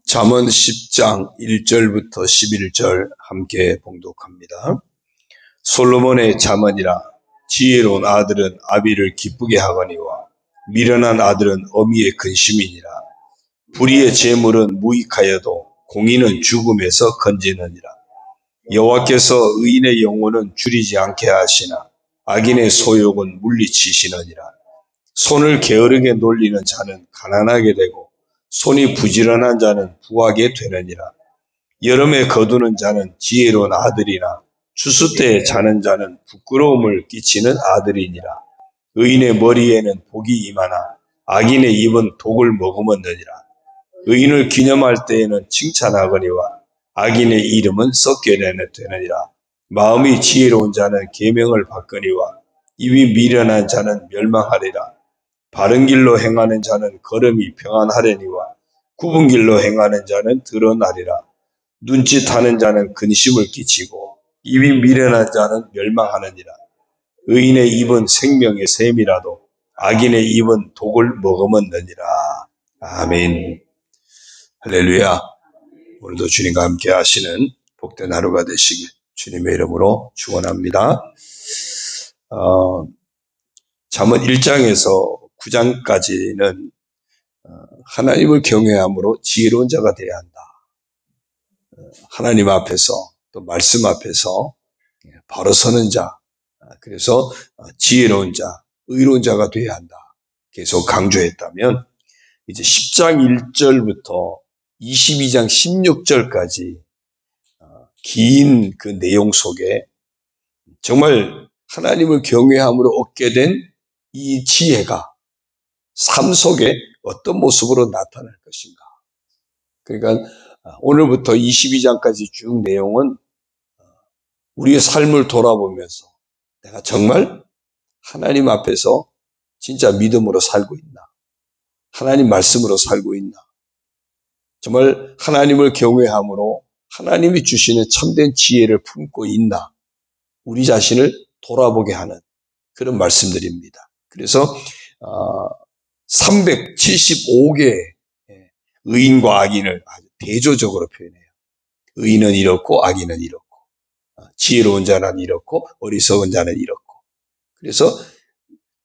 잠언 10장 1절부터 11절 함께 봉독합니다. 솔로몬의 잠언이라. 지혜로운 아들은 아비를 기쁘게 하거니와 미련한 아들은 어미의 근심이니라. 불의의 재물은 무익하여도 공의는 죽음에서 건지느니라. 여호와께서 의인의 영혼은 줄이지 않게 하시나 악인의 소욕은 물리치시느니라. 손을 게으르게 놀리는 자는 가난하게 되고 손이 부지런한 자는 부하게 되느니라. 여름에 거두는 자는 지혜로운 아들이나 추수 때에 자는 자는 부끄러움을 끼치는 아들이니라. 의인의 머리에는 복이 임하나 악인의 입은 독을 머금었느니라. 의인을 기념할 때에는 칭찬하거니와 악인의 이름은 썩게 되느니라. 마음이 지혜로운 자는 계명을 받거니와 입이 미련한 자는 멸망하리라. 바른 길로 행하는 자는 걸음이 평안하려니와 굽은 길로 행하는 자는 드러나리라. 눈짓하는 자는 근심을 끼치고 입이 미련한 자는 멸망하느니라. 의인의 입은 생명의 샘이라도 악인의 입은 독을 머금었느니라. 아멘. 할렐루야. 오늘도 주님과 함께 하시는 복된 하루가 되시길 주님의 이름으로 축원합니다. 잠언 1장에서 9장까지는 하나님을 경외함으로 지혜로운 자가 되어야 한다. 하나님 앞에서 또 말씀 앞에서 바로 서는 자, 그래서 지혜로운 자, 의로운 자가 되어야 한다. 계속 강조했다면 이제 10장 1절부터 22장 16절까지 긴 그 내용 속에 정말 하나님을 경외함으로 얻게 된 이 지혜가 삶 속에 어떤 모습으로 나타날 것인가. 그러니까 오늘부터 22장까지 쭉 내용은 우리의 삶을 돌아보면서 내가 정말 하나님 앞에서 진짜 믿음으로 살고 있나, 하나님 말씀으로 살고 있나, 정말 하나님을 경외함으로 하나님이 주시는 참된 지혜를 품고 있나, 우리 자신을 돌아보게 하는 그런 말씀들입니다. 그래서 375개의 의인과 악인을 아주 대조적으로 표현해요. 의인은 이렇고 악인은 이렇고, 지혜로운 자는 이렇고 어리석은 자는 이렇고. 그래서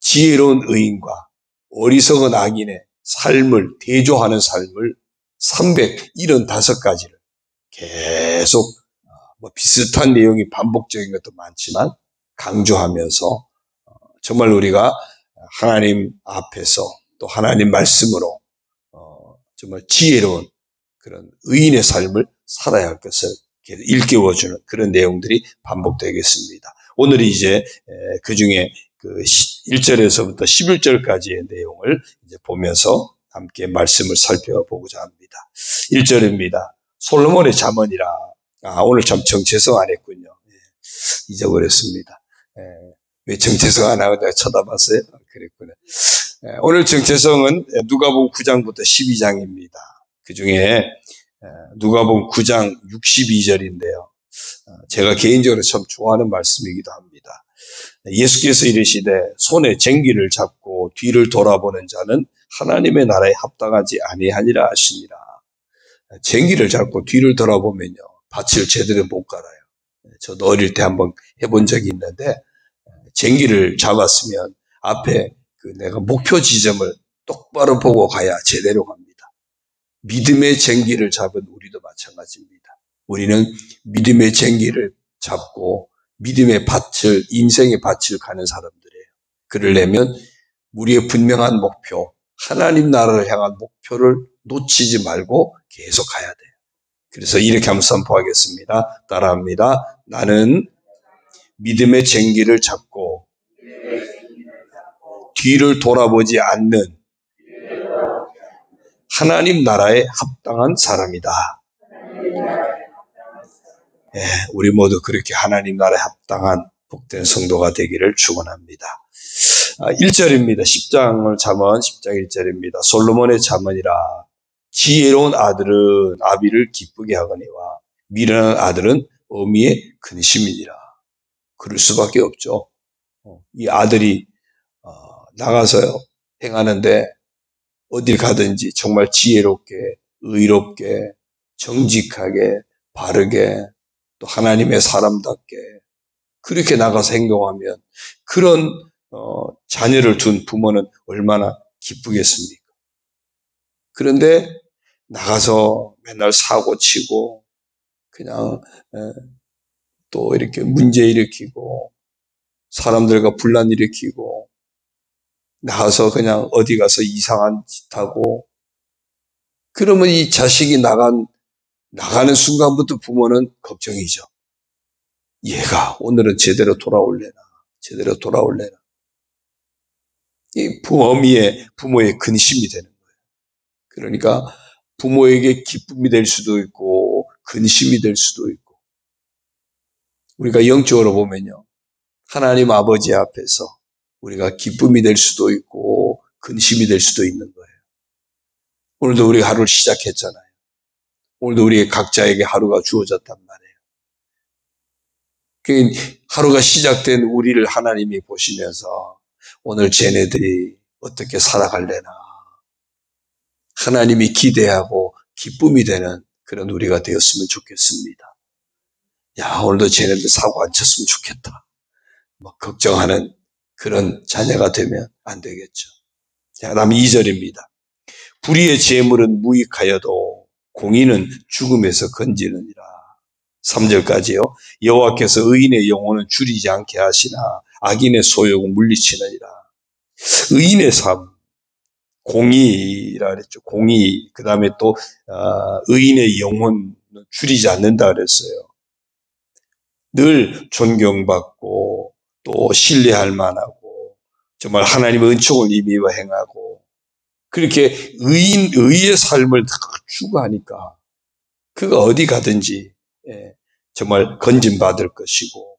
지혜로운 의인과 어리석은 악인의 삶을 대조하는 삶을 375가지를 계속 비슷한 내용이 반복적인 것도 많지만 강조하면서 정말 우리가 하나님 앞에서 또 하나님 말씀으로 정말 지혜로운 그런 의인의 삶을 살아야 할 것을 일깨워주는 그런 내용들이 반복되겠습니다. 오늘이 이제 그 중에 그 1절에서부터 11절까지의 내용을 이제 보면서 함께 말씀을 살펴보고자 합니다. 1절입니다. 솔로몬의 잠언이라. 오늘 참 정체성 안 했군요. 잊어버렸습니다. 왜 정체성 안 하고 내가 쳐다봤어요? 그랬구나. 오늘 정체성은 누가복음 9장부터 12장입니다. 그 중에 누가복음 9장 62절인데요. 제가 개인적으로 참 좋아하는 말씀이기도 합니다. 예수께서 이르시되 손에 쟁기를 잡고 뒤를 돌아보는 자는 하나님의 나라에 합당하지 아니하니라 하시니라. 쟁기를 잡고 뒤를 돌아보면요, 밭을 제대로 못 갈아요. 저도 어릴 때 한번 해본 적이 있는데 쟁기를 잡았으면 앞에 내가 목표 지점을 똑바로 보고 가야 제대로 갑니다. 믿음의 쟁기를 잡은 우리도 마찬가지입니다. 우리는 믿음의 쟁기를 잡고 믿음의 밭을, 인생의 밭을 가는 사람들이에요. 그러려면 우리의 분명한 목표, 하나님 나라를 향한 목표를 놓치지 말고 계속 가야 돼요. 그래서 이렇게 한번 선포하겠습니다. 따라합니다. 나는 믿음의 쟁기를 잡고 뒤를 돌아보지 않는 하나님 나라에 합당한 사람이다. 우리 모두 그렇게 하나님 나라에 합당한 복된 성도가 되기를 축원합니다. 1절입니다. 10장을 잠언 10장 1절입니다. 솔로몬의 잠언이라. 지혜로운 아들은 아비를 기쁘게 하거니와 미련한 아들은 어미의 근심이니라. 그럴 수밖에 없죠. 이 아들이 나가서요 행하는데 어딜 가든지 정말 지혜롭게 의롭게, 정직하게, 바르게, 또 하나님의 사람답게 그렇게 나가서 행동하면 그런 자녀를 둔 부모는 얼마나 기쁘겠습니까? 그런데 나가서 맨날 사고 치고 그냥 또 이렇게 문제 일으키고 사람들과 분란 일으키고 나가서 그냥 어디 가서 이상한 짓 하고 그러면 이 자식이 나가는 순간부터 부모는 걱정이죠. 얘가 오늘은 제대로 돌아올래나 제대로 돌아올래나 이 부모의 근심이 되는 거예요. 그러니까 부모에게 기쁨이 될 수도 있고 근심이 될 수도 있고 우리가 영적으로 보면요. 하나님 아버지 앞에서 우리가 기쁨이 될 수도 있고 근심이 될 수도 있는 거예요. 오늘도 우리가 하루를 시작했잖아요. 오늘도 우리 각자에게 하루가 주어졌단 말이에요. 그 하루가 시작된 우리를 하나님이 보시면서 오늘 쟤네들이 어떻게 살아갈래나 하나님이 기대하고 기쁨이 되는 그런 우리가 되었으면 좋겠습니다. 야, 오늘도 쟤네들 사고 안 쳤으면 좋겠다. 막 걱정하는 그런 자녀가 되면 안 되겠죠. 자, 그다음 2절입니다. 불의의 재물은 무익하여도 공의는 죽음에서 건지느니라. 3절까지요. 여호와께서 의인의 영혼은 줄이지 않게 하시나 악인의 소욕은 물리치느니라. 의인의 삶, 공의라 그랬죠. 공의. 그 다음에 또 의인의 영혼은 줄이지 않는다 그랬어요. 늘 존경받고 또 신뢰할 만하고 정말 하나님의 은총을 입어 행하고 그렇게 의의 삶을 추구하니까 그가 어디 가든지 정말 건진받을 것이고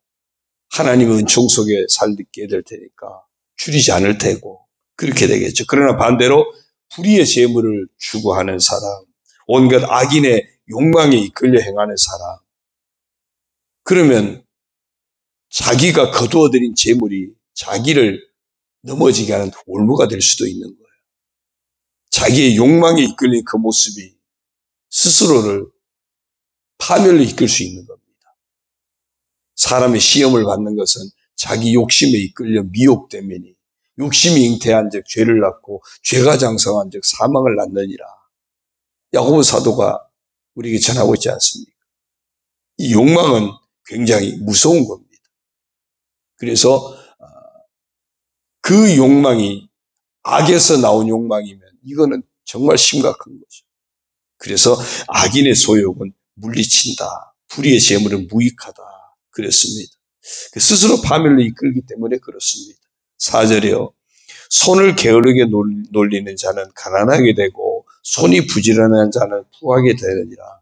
하나님의 은총 속에 살게 될 테니까 줄이지 않을 테고 그렇게 되겠죠. 그러나 반대로 불의의 재물을 추구하는 사람, 온갖 악인의 욕망에 이끌려 행하는 사람, 그러면 자기가 거두어들인 재물이 자기를 넘어지게 하는 올무가 될 수도 있는 거예요. 자기의 욕망에 이끌린 그 모습이 스스로를 파멸로 이끌 수 있는 겁니다. 사람의 시험을 받는 것은 자기 욕심에 이끌려 미혹되매니 욕심이 잉태한 즉 죄를 낳고 죄가 장성한 즉 사망을 낳느니라. 야고보 사도가 우리에게 전하고 있지 않습니까? 이 욕망은 굉장히 무서운 겁니다. 그래서 그 욕망이 악에서 나온 욕망이면 이거는 정말 심각한 거죠. 그래서 악인의 소욕은 물리친다. 불의의 재물은 무익하다. 그랬습니다. 스스로 파멸로 이끌기 때문에 그렇습니다. 4절이요. 손을 게으르게 놀리는 자는 가난하게 되고 손이 부지런한 자는 부하게 되느니라.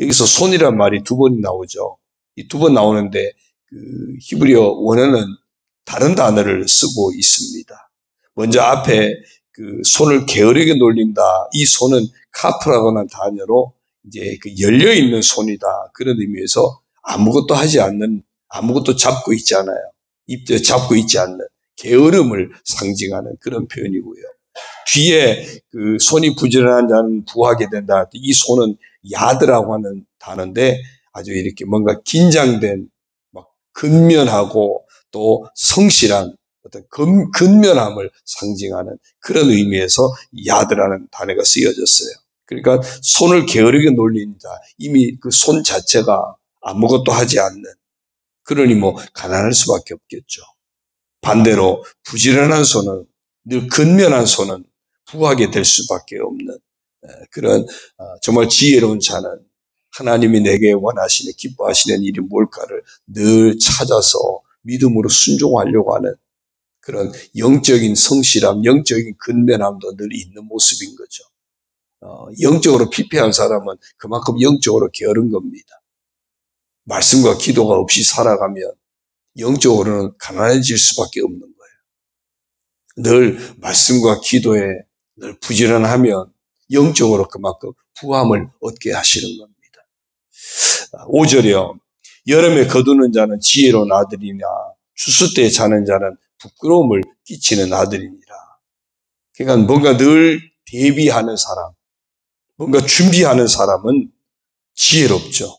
여기서 손이란 말이 두 번 나오죠. 이 두 번 나오는데 히브리어 원어는 다른 단어를 쓰고 있습니다. 먼저 앞에 손을 게으르게 놀린다. 이 손은 카프라고 하는 단어로 이제 열려 있는 손이다. 그런 의미에서 아무것도 하지 않는, 아무것도 잡고 있지 않아요. 입에 잡고 있지 않는 게으름을 상징하는 그런 표현이고요. 뒤에 손이 부지런한 자는 부하게 된다. 이 손은 야드라고 하는 단어인데 아주 이렇게 뭔가 긴장된, 막 근면하고 또 성실한 어떤 근면함을 상징하는 그런 의미에서 야드라는 단어가 쓰여졌어요. 그러니까 손을 게으르게 놀린다. 이미 그 손 자체가 아무것도 하지 않는, 그러니 뭐 가난할 수밖에 없겠죠. 반대로 부지런한 손은, 늘 근면한 손은 부하게 될 수밖에 없는 그런 정말 지혜로운 자는 하나님이 내게 원하시는, 기뻐하시는 일이 뭘까를 늘 찾아서 믿음으로 순종하려고 하는 그런 영적인 성실함, 영적인 근면함도 늘 있는 모습인 거죠. 영적으로 피폐한 사람은 그만큼 영적으로 게으른 겁니다. 말씀과 기도가 없이 살아가면 영적으로는 가난해질 수밖에 없는 거예요. 늘 말씀과 기도에 늘 부지런하면 영적으로 그만큼 부함을 얻게 하시는 겁니다. 5절이요. 여름에 거두는 자는 지혜로운 아들이나 추수 때 자는 자는 부끄러움을 끼치는 아들이니라. 그러니까 뭔가 늘 대비하는 사람, 뭔가 준비하는 사람은 지혜롭죠.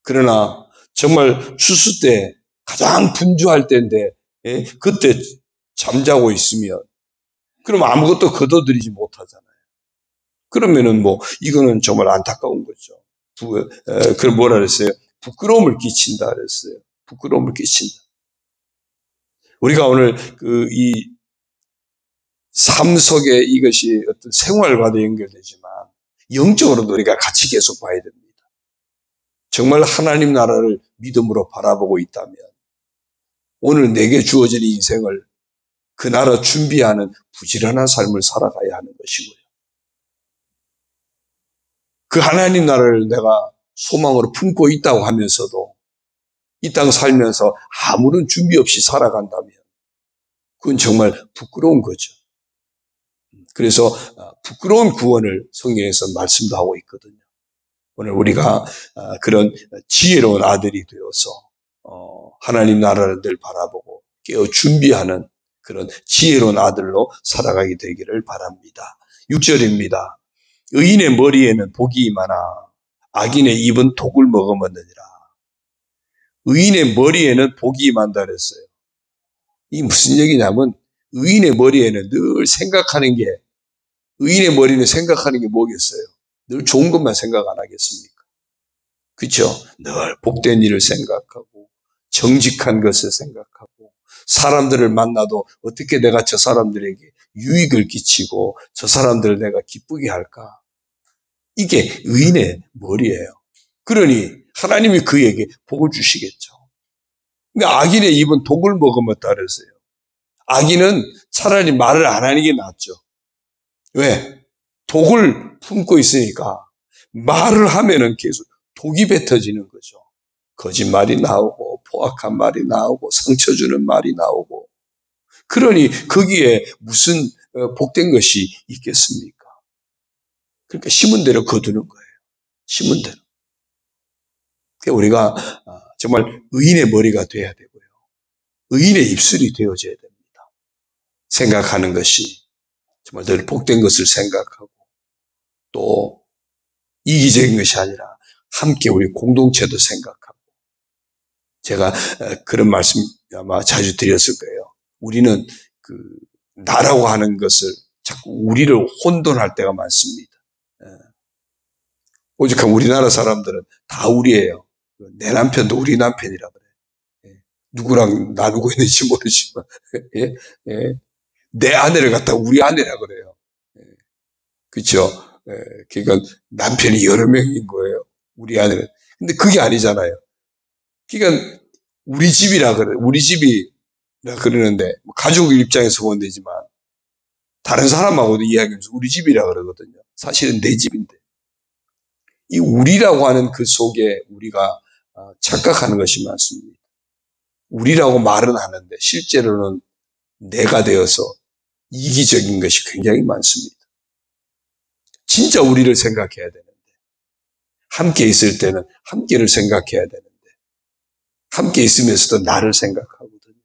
그러나 정말 추수 때 가장 분주할 때인데 그때 잠자고 있으면 그럼 아무것도 거둬들이지 못하잖아요. 그러면은 이거는 정말 안타까운 거죠. 그럼 뭐라 그랬어요? 부끄러움을 끼친다 그랬어요. 부끄러움을 끼친다. 우리가 오늘 이 삶 속에 이것이 어떤 생활과도 연결되지만 영적으로도 우리가 같이 계속 봐야 됩니다. 정말 하나님 나라를 믿음으로 바라보고 있다면 오늘 내게 주어진 인생을 그 나라 준비하는 부지런한 삶을 살아가야 하는 것이고요. 그 하나님 나라를 내가 소망으로 품고 있다고 하면서도 이 땅 살면서 아무런 준비 없이 살아간다면 그건 정말 부끄러운 거죠. 그래서 부끄러운 구원을 성경에서 말씀도 하고 있거든요. 오늘 우리가 그런 지혜로운 아들이 되어서 하나님 나라를 늘 바라보고 깨어 준비하는 그런 지혜로운 아들로 살아가게 되기를 바랍니다. 6절입니다. 의인의 머리에는 복이 많아 악인의 입은 독을 머금었느니라. 의인의 머리에는 복이 많다 그랬어요. 이게 무슨 얘기냐면 의인의 머리에는 늘 생각하는 게 의인의 머리는 생각하는 게 뭐겠어요? 늘 좋은 것만 생각 안 하겠습니까? 그렇죠? 늘 복된 일을 생각하고 정직한 것을 생각하고 사람들을 만나도 어떻게 내가 저 사람들에게 유익을 끼치고 저 사람들을 내가 기쁘게 할까? 이게 의인의 머리예요. 그러니 하나님이 그에게 복을 주시겠죠. 그러니까 악인의 입은 독을 머금었다 그랬어요. 악인은 차라리 말을 안 하는 게 낫죠. 왜? 독을 품고 있으니까 말을 하면은 계속 독이 뱉어지는 거죠. 거짓말이 나오고 포악한 말이 나오고 상처 주는 말이 나오고 그러니 거기에 무슨 복된 것이 있겠습니까? 그러니까 심은 대로 거두는 거예요. 심은 대로. 그러니까 우리가 정말 의인의 머리가 돼야 되고요. 의인의 입술이 되어져야 됩니다. 생각하는 것이 정말 늘 복된 것을 생각하고 또 이기적인 것이 아니라 함께 우리 공동체도 생각하고 제가 그런 말씀 아마 자주 드렸을 거예요. 우리는 나라고 하는 것을 자꾸 우리를 혼돈할 때가 많습니다. 오직한 우리나라 사람들은 다 우리예요. 내 남편도 우리 남편이라 그래. 누구랑 나누고 있는지 모르지만 내 아내를 갖다 우리 아내라 그래요. 그렇죠? 그러니까 남편이 여러 명인 거예요. 우리 아내는. 근데 그게 아니잖아요. 그러니까 우리 집이라 그래. 우리 집이라 그러는데 가족 입장에서 보면 되지만 다른 사람하고도 이야기하면서 우리 집이라 그러거든요. 사실은 내 집인데. 이 우리라고 하는 그 속에 우리가 착각하는 것이 많습니다. 우리라고 말은 하는데 실제로는 내가 되어서 이기적인 것이 굉장히 많습니다. 진짜 우리를 생각해야 되는데 함께 있을 때는 함께를 생각해야 되는데 함께 있으면서도 나를 생각하거든요.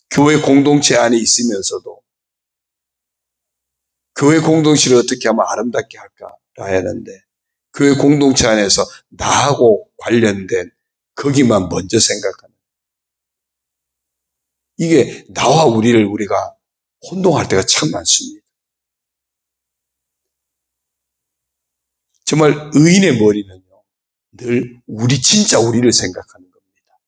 교회 공동체 안에 있으면서도 교회 공동체를 어떻게 하면 아름답게 할까 해야 하는데 교회 공동체 안에서 나하고 관련된 거기만 먼저 생각하는 이게 나와 우리를 우리가 혼동할 때가 참 많습니다. 정말 의인의 머리는요 늘 진짜 우리를 생각하는 겁니다.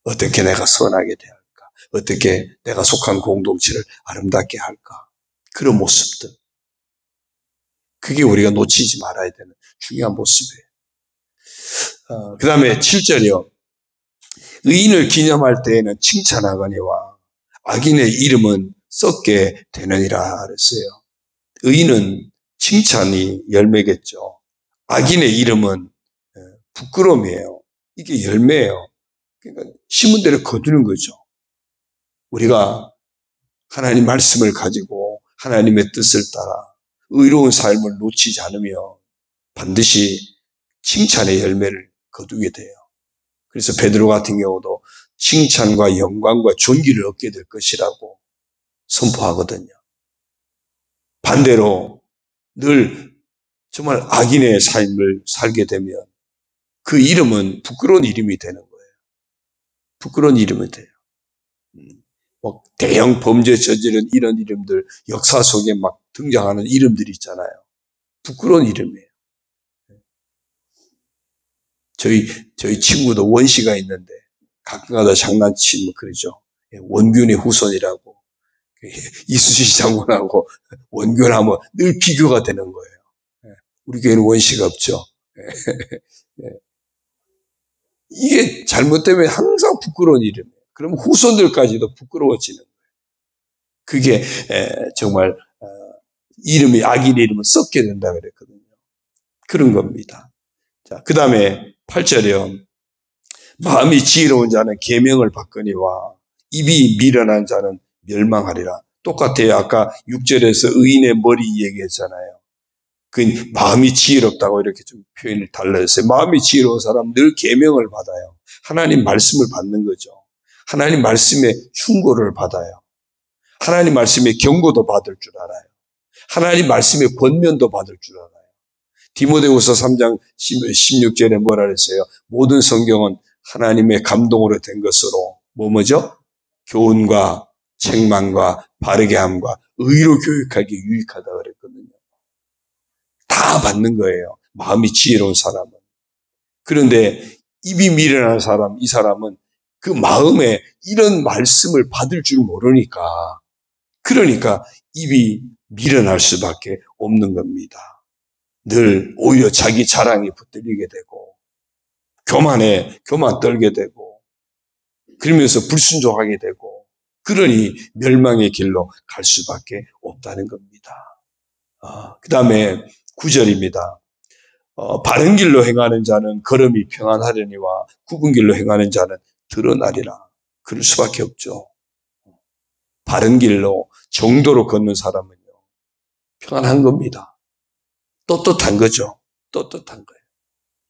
어떻게 내가 선하게 대할까? 어떻게 내가 속한 공동체를 아름답게 할까? 그런 모습들. 그게 우리가 놓치지 말아야 되는 중요한 모습이에요. 그 다음에 7절이요. 의인을 기념할 때에는 칭찬하거니와 악인의 이름은 썩게 되느니라 그랬어요. 의인은 칭찬이 열매겠죠. 악인의 이름은 부끄러움이에요. 이게 열매예요. 그러니까 심은 대로 거두는 거죠. 우리가 하나님 말씀을 가지고 하나님의 뜻을 따라 의로운 삶을 놓치지 않으면 반드시 칭찬의 열매를 거두게 돼요. 그래서 베드로 같은 경우도 칭찬과 영광과 존귀를 얻게 될 것이라고 선포하거든요. 반대로 늘 정말 악인의 삶을 살게 되면 그 이름은 부끄러운 이름이 되는 거예요. 부끄러운 이름이 돼요. 뭐 대형 범죄 저지른 이런 이름들, 역사 속에 막 등장하는 이름들이 있잖아요. 부끄러운 이름이에요. 저희 친구도 원씨가 있는데 가끔가다 장난치면 그러죠. 원균의 후손이라고. 이수지 장군하고 원균하면 늘 비교가 되는 거예요. 우리 교회는 원씨가 없죠. 이게 잘못되면 항상 부끄러운 이름이에요. 그럼 후손들까지도 부끄러워지는 거예요. 그게 정말 이름이 악인의 이름을 썩게 된다 그랬거든요. 그런 겁니다. 자, 그 다음에 8절에요. 마음이 지혜로운 자는 계명을 받거니와 입이 미련한 자는 멸망하리라. 똑같아요. 아까 6절에서 의인의 머리 얘기했잖아요. 그 마음이 지혜롭다고 이렇게 좀 표현을 달라졌어요. 마음이 지혜로운 사람은 늘 계명을 받아요. 하나님 말씀을 받는 거죠. 하나님 말씀에 충고를 받아요. 하나님 말씀에 경고도 받을 줄 알아요. 하나님 말씀에 권면도 받을 줄 알아요. 디모데후서 3장 16절에 뭐라 그랬어요? 모든 성경은 하나님의 감동으로 된 것으로 뭐죠? 교훈과 책망과 바르게 함과 의로 교육하기 유익하다 그랬거든요. 다 받는 거예요. 마음이 지혜로운 사람은. 그런데 입이 미련한 사람, 이 사람은 그 마음에 이런 말씀을 받을 줄 모르니까, 그러니까 입이 미련할 수밖에 없는 겁니다. 늘 오히려 자기 자랑이 붙들리게 되고 교만 떨게 되고 그러면서 불순종하게 되고 그러니 멸망의 길로 갈 수밖에 없다는 겁니다. 그 다음에 9절입니다. 바른 길로 행하는 자는 걸음이 평안하려니와 굽은 길로 행하는 자는 드러나리라. 그럴 수밖에 없죠. 바른 길로 정도로 걷는 사람은요 평안한 겁니다. 떳떳한 거죠. 떳떳한 거예요.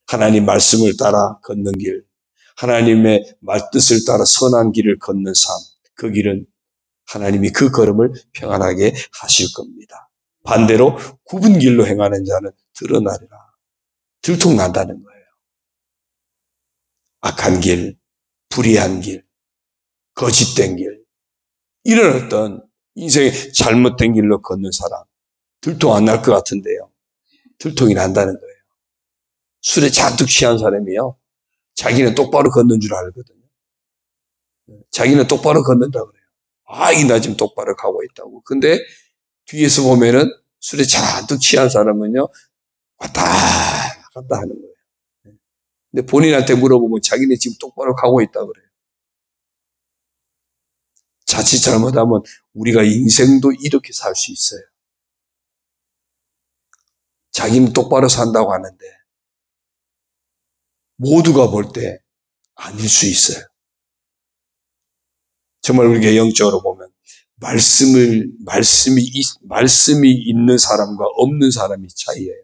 하나님 말씀을 따라 걷는 길, 하나님의 말뜻을 따라 선한 길을 걷는 삶, 그 길은 하나님이 그 걸음을 평안하게 하실 겁니다. 반대로 굽은 길로 행하는 자는 드러나리라. 들통난다는 거예요. 악한 길, 불의한 길, 거짓된 길, 이런 어떤 인생의 잘못된 길로 걷는 사람, 들통 안 날 것 같은데요. 들통이 난다는 거예요. 술에 잔뜩 취한 사람이요. 자기는 똑바로 걷는 줄 알거든요. 자기는 똑바로 걷는다고 그래요. 나 지금 똑바로 가고 있다고. 근데 뒤에서 보면은 술에 잔뜩 취한 사람은요, 왔다 갔다 하는 거예요. 근데 본인한테 물어보면 자기는 지금 똑바로 가고 있다고 그래요. 자칫 잘못하면 우리가 인생도 이렇게 살 수 있어요. 자기는 똑바로 산다고 하는데 모두가 볼 때 아닐 수 있어요. 정말 우리가 영적으로 보면 말씀이 있는 사람과 없는 사람이 차이예요.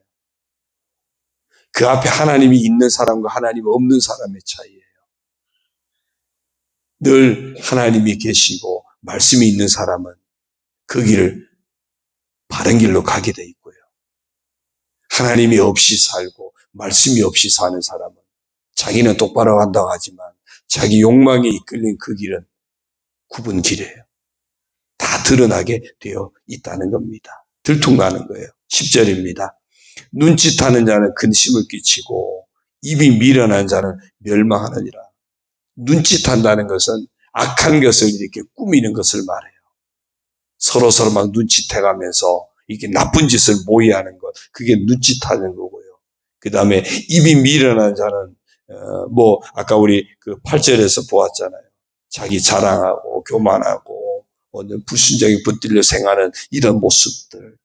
그 앞에 하나님이 있는 사람과 하나님이 없는 사람의 차이예요. 늘 하나님이 계시고 말씀이 있는 사람은 그 길을 바른 길로 가게 돼 있고요. 하나님이 없이 살고 말씀이 없이 사는 사람은 자기는 똑바로 간다고 하지만 자기 욕망에 이끌린 그 길은 굽은 길이에요. 다 드러나게 되어 있다는 겁니다. 들통나는 거예요. 10절입니다. 눈짓하는 자는 근심을 끼치고 입이 미련한 자는 멸망하느니라. 눈짓한다는 것은 악한 것을 이렇게 꾸미는 것을 말해요. 서로 막 눈짓해가면서 이게 나쁜 짓을 모의하는 것, 그게 눈짓하는 거고요. 그 다음에 입이 미련한 자는 아까 우리 그 8절에서 보았잖아요. 자기 자랑하고 교만하고 불순종에 붙들려 생하는 이런 모습들,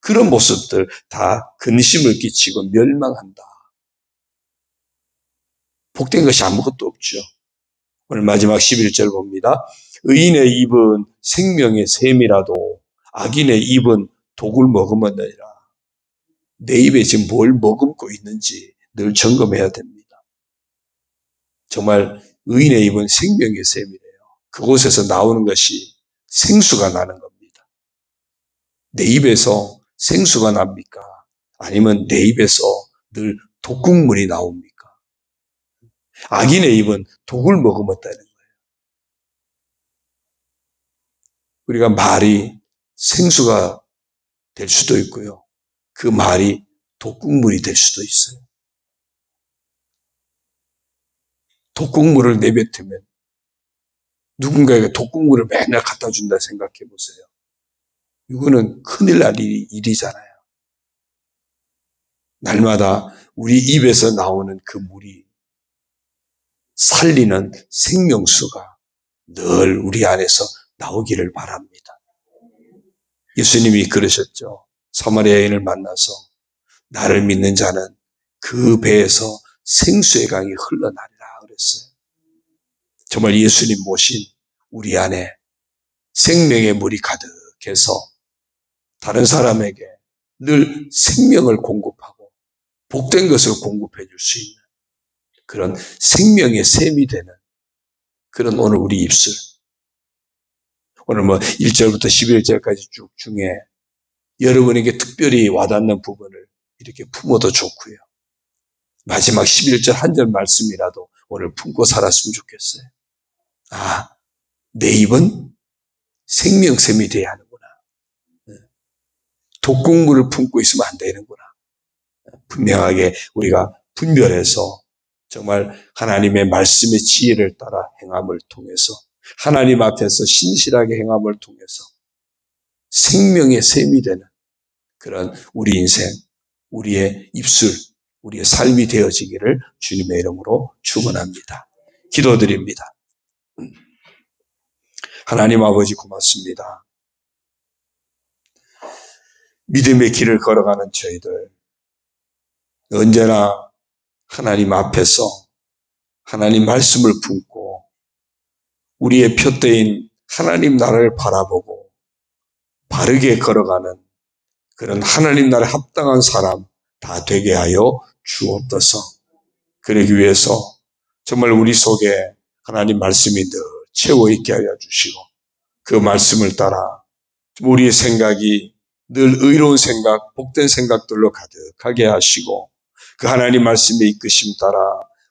그런 모습들 다 근심을 끼치고 멸망한다. 복된 것이 아무것도 없죠. 오늘 마지막 11절 봅니다. 의인의 입은 생명의 샘이라도 악인의 입은 독을 머금었느니라. 내 입에 지금 뭘 머금고 있는지 늘 점검해야 됩니다. 정말 의인의 입은 생명의 샘이래요. 그곳에서 나오는 것이 생수가 나는 겁니다. 내 입에서 생수가 납니까? 아니면 내 입에서 늘 독국물이 나옵니까? 악인의 입은 독을 머금었다는 거예요. 우리가 말이 생수가 될 수도 있고요. 그 말이 독국물이 될 수도 있어요. 독국물을 내뱉으면 누군가에게 독국물을 맨날 갖다 준다 생각해 보세요. 이거는 큰일 날 일이잖아요. 날마다 우리 입에서 나오는 그 물이 살리는 생명수가 늘 우리 안에서 나오기를 바랍니다. 예수님이 그러셨죠. 사마리아 여인을 만나서 나를 믿는 자는 그 배에서 생수의 강이 흘러나리라 그랬어요. 정말 예수님 모신 우리 안에 생명의 물이 가득해서 다른 사람에게 늘 생명을 공급하고 복된 것을 공급해 줄 수 있는 그런 생명의 샘이 되는 그런 오늘 우리 입술. 오늘 1절부터 11절까지 쭉 중에 여러분에게 특별히 와닿는 부분을 이렇게 품어도 좋고요. 마지막 11절 한 절 말씀이라도 오늘 품고 살았으면 좋겠어요. 아, 내 입은 생명샘이 돼야 하는구나. 독국물을 품고 있으면 안 되는구나. 분명하게 우리가 분별해서 정말 하나님의 말씀의 지혜를 따라 행함을 통해서 하나님 앞에서 신실하게 행함을 통해서 생명의 샘이 되는 그런 우리 인생, 우리의 입술, 우리의 삶이 되어지기를 주님의 이름으로 축원합니다. 기도드립니다. 하나님 아버지 고맙습니다. 믿음의 길을 걸어가는 저희들 언제나 하나님 앞에서 하나님 말씀을 품고 우리의 표대인 하나님 나라를 바라보고 바르게 걸어가는 그런 하나님 나라에 합당한 사람 다 되게 하여 주옵소서. 그러기 위해서 정말 우리 속에 하나님 말씀이 늘 채워 있게 하여 주시고 그 말씀을 따라 우리의 생각이 늘 의로운 생각, 복된 생각들로 가득하게 하시고 그 하나님 말씀의 이끄심 따라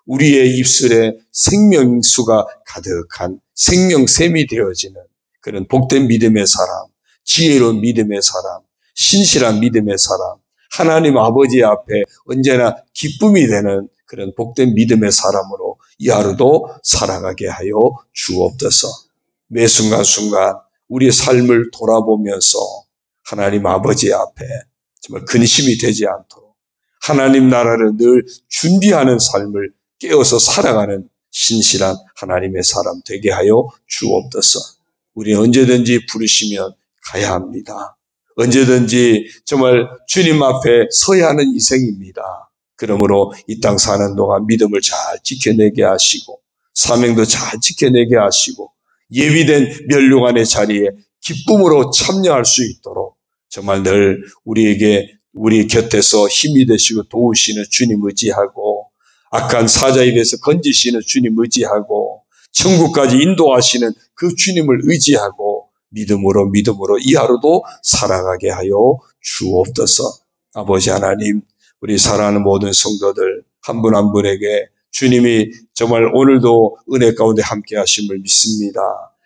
우리의 입술에 생명수가 가득한 생명샘이 되어지는 그런 복된 믿음의 사람, 지혜로운 믿음의 사람, 신실한 믿음의 사람, 하나님 아버지 앞에 언제나 기쁨이 되는 그런 복된 믿음의 사람으로 이 하루도 살아가게 하여 주옵소서. 매 순간순간 우리의 삶을 돌아보면서 하나님 아버지 앞에 정말 근심이 되지 않도록 하나님 나라를 늘 준비하는 삶을 깨어서 살아가는 신실한 하나님의 사람 되게 하여 주옵소서. 우리 언제든지 부르시면 가야 합니다. 언제든지 정말 주님 앞에 서야 하는 인생입니다. 그러므로 이 땅 사는 동안 믿음을 잘 지켜내게 하시고 사명도 잘 지켜내게 하시고 예비된 멸류관의 자리에 기쁨으로 참여할 수 있도록 정말 늘 우리 곁에서 힘이 되시고 도우시는 주님 의지하고 악한 사자 입에서 건지시는 주님 의지하고 천국까지 인도하시는 그 주님을 의지하고 믿음으로 이 하루도 살아가게 하여 주옵소서. 아버지 하나님, 우리 사랑하는 모든 성도들 한 분 한 분에게 주님이 정말 오늘도 은혜 가운데 함께 하심을 믿습니다.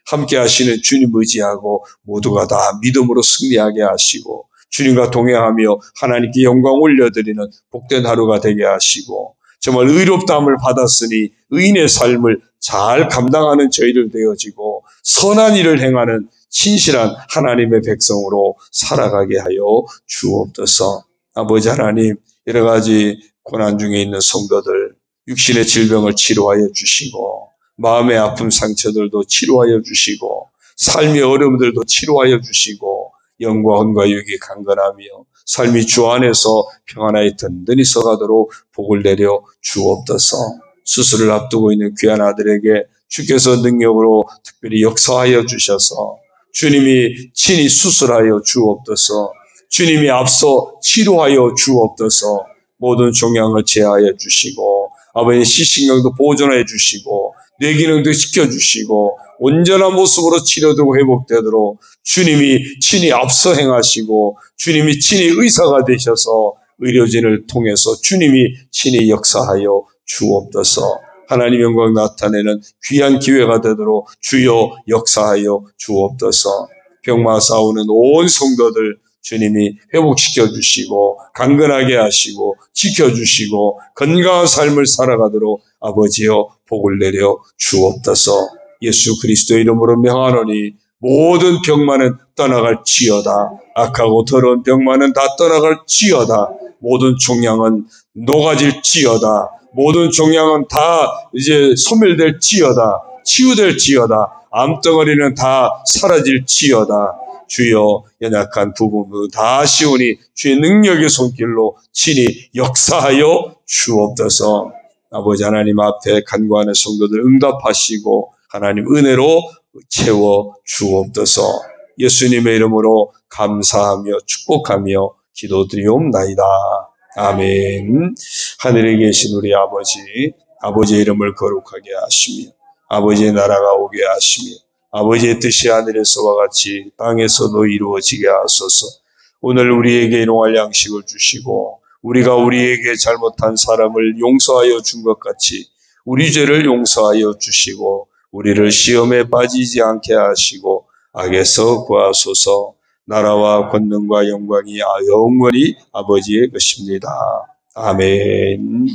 함께 하시는 주님 의지하고 모두가 다 믿음으로 승리하게 하시고 주님과 동행하며 하나님께 영광 올려드리는 복된 하루가 되게 하시고 정말 의롭다함을 받았으니 의인의 삶을 잘 감당하는 저희들 되어지고 선한 일을 행하는 신실한 하나님의 백성으로 살아가게 하여 주옵소서. 아버지 하나님, 여러 가지 고난 중에 있는 성도들 육신의 질병을 치료하여 주시고 마음의 아픔 상처들도 치료하여 주시고 삶의 어려움들도 치료하여 주시고 영과 혼과 육이 강건하며 삶이 주 안에서 평안하게 든든히 서가도록 복을 내려 주옵소서. 수술을 앞두고 있는 귀한 아들에게 주께서 능력으로 특별히 역사하여 주셔서 주님이 친히 수술하여 주옵소서. 주님이 앞서 치료하여 주옵소서. 모든 종양을 제하여 주시고 아버지 시신경도 보존해 주시고 뇌기능도 지켜주시고 온전한 모습으로 치료되고 회복되도록 주님이 친히 앞서 행하시고 주님이 친히 의사가 되셔서 의료진을 통해서 주님이 친히 역사하여 주옵소서. 하나님 영광 나타내는 귀한 기회가 되도록 주여 역사하여 주옵소서. 병마 싸우는 온 성도들 주님이 회복시켜 주시고 강건하게 하시고 지켜주시고 건강한 삶을 살아가도록 아버지여 복을 내려 주옵소서. 예수 그리스도의 이름으로 명하노니 모든 병만은 떠나갈지어다. 악하고 더러운 병만은 다 떠나갈지어다. 모든 종양은 녹아질지어다. 모든 종양은 다 이제 소멸될지어다. 치유될지어다. 암덩어리는 다 사라질지어다. 주여 연약한 부분을 다 씌우니 주의 능력의 손길로 친히 역사하여 주옵소서. 아버지 하나님 앞에 간구하는 성도들 응답하시고 하나님 은혜로 채워 주옵소서. 예수님의 이름으로 감사하며 축복하며 기도드리옵나이다. 아멘. 하늘에 계신 우리 아버지의 이름을 거룩하게 하시며 아버지의 나라가 오게 하시며 아버지의 뜻이 하늘에서와 같이 땅에서도 이루어지게 하소서. 오늘 우리에게 일용할 양식을 주시고 우리가 우리에게 잘못한 사람을 용서하여 준 것 같이 우리 죄를 용서하여 주시고 우리를 시험에 빠지지 않게 하시고 악에서 구하소서. 나라와 권능과 영광이 영원히 아버지의 것입니다. 아멘.